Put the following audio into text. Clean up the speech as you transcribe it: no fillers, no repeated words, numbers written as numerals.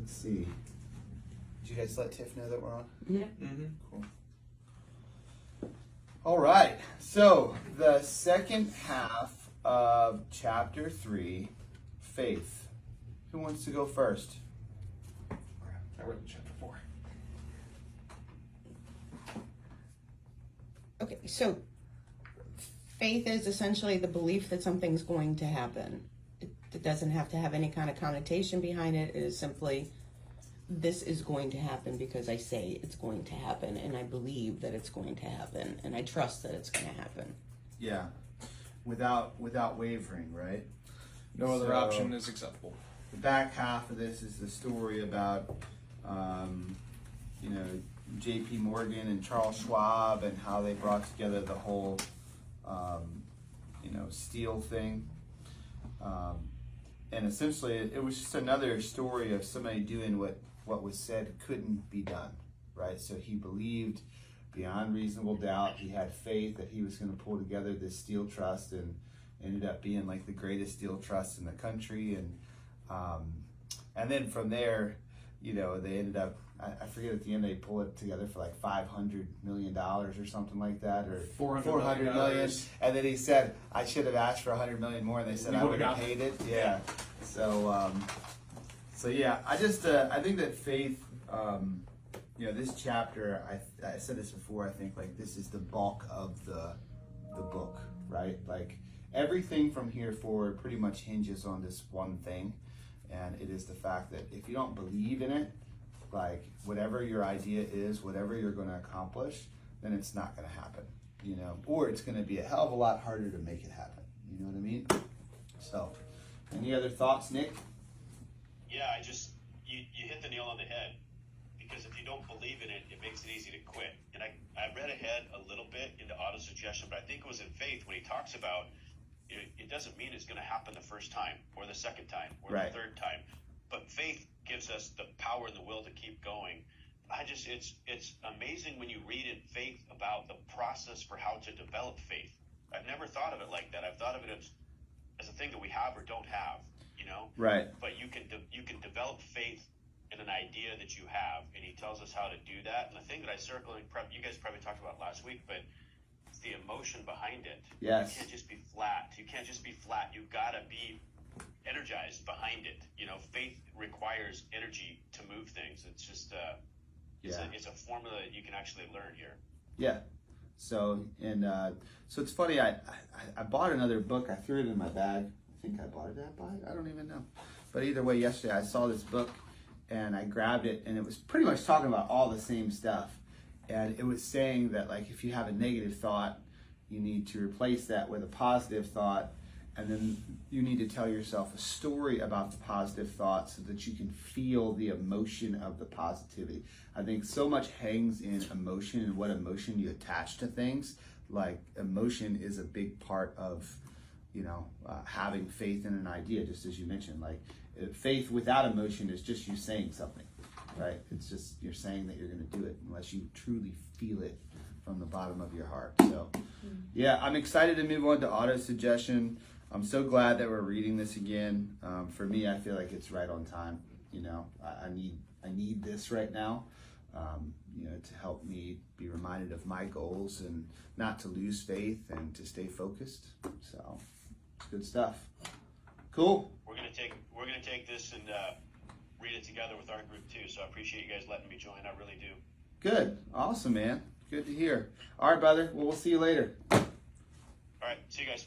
let's see. Did you guys let Tiff know that we're on? Yeah. Mm-hmm. Cool. All right. So the second half of chapter 3, faith. Who wants to go first? I read chapter 4. Okay, so faith is essentially the belief that something's going to happen. It doesn't have to have any kind of connotation behind it. It is simply, this is going to happen because I say it's going to happen, and I believe that it's going to happen, and I trust that it's going to happen. Yeah. Without wavering, right? No other option is acceptable. The back half of this is the story about, J.P. Morgan and Charles Schwab and how they brought together the whole, steel thing. And essentially, it was just another story of somebody doing what was said couldn't be done, right? So he believed beyond reasonable doubt. He had faith that he was going to pull together this steel trust, and ended up being like the greatest steel trust in the country. And then from there, they ended up, I forget at the end, they pulled it together for like $500 million or something like that, or $400 million. And then he said, I should have asked for $100 million more, and they said I would have paid it. Yeah. So yeah, I think that faith, this chapter, I said this before, I think like this is the bulk of the book, right? Like everything from here forward pretty much hinges on this one thing. And it is the fact that if you don't believe in it, like whatever your idea is, whatever you're going to accomplish, then it's not going to happen, or it's going to be a hell of a lot harder to make it happen. You know what I mean? So, any other thoughts, Nick? Yeah, you hit the nail on the head, because if you don't believe in it, it makes it easy to quit. And I read ahead a little bit into autosuggestion, but I think it was in faith when he talks about it doesn't mean it's going to happen the first time or the second time or right. the third time, but faith gives us the power and the will to keep going. It's amazing when you read in faith about the process for how to develop faith. I've never thought of it like that. I've thought of it as a thing that we have or don't have, Right. But you can develop faith in an idea that you have, and he tells us how to do that. And the thing that I circled, you guys probably talked about last week, but it's the emotion behind it. Yes. You can't just be flat. You've got to be energized behind it. Faith requires energy to move things. It's just it's a formula that you can actually learn here. Yeah. So it's funny. I bought another book. I threw it in my bag. I think I bought it. Did I buy it? I don't even know. But either way, yesterday I saw this book and I grabbed it, and it was pretty much talking about all the same stuff. And it was saying that like if you have a negative thought, you need to replace that with a positive thought, and then you need to tell yourself a story about the positive thought so that you can feel the emotion of the positivity. I think so much hangs in emotion and what emotion you attach to things. Like emotion is a big part of, having faith in an idea, just as you mentioned. Like faith without emotion is just you saying something, right? It's just you're saying that you're going to do it unless you truly feel it from the bottom of your heart. So yeah, I'm excited to move on to auto-suggestion. I'm so glad that we're reading this again. For me, I feel like it's right on time. I need this right now, to help me be reminded of my goals and not to lose faith and to stay focused. So it's good stuff. Cool. We're gonna take this and read it together with our group too. So I appreciate you guys letting me join. I really do. Good. Awesome, man. Good to hear. All right, brother. Well, we'll see you later. All right. See you guys.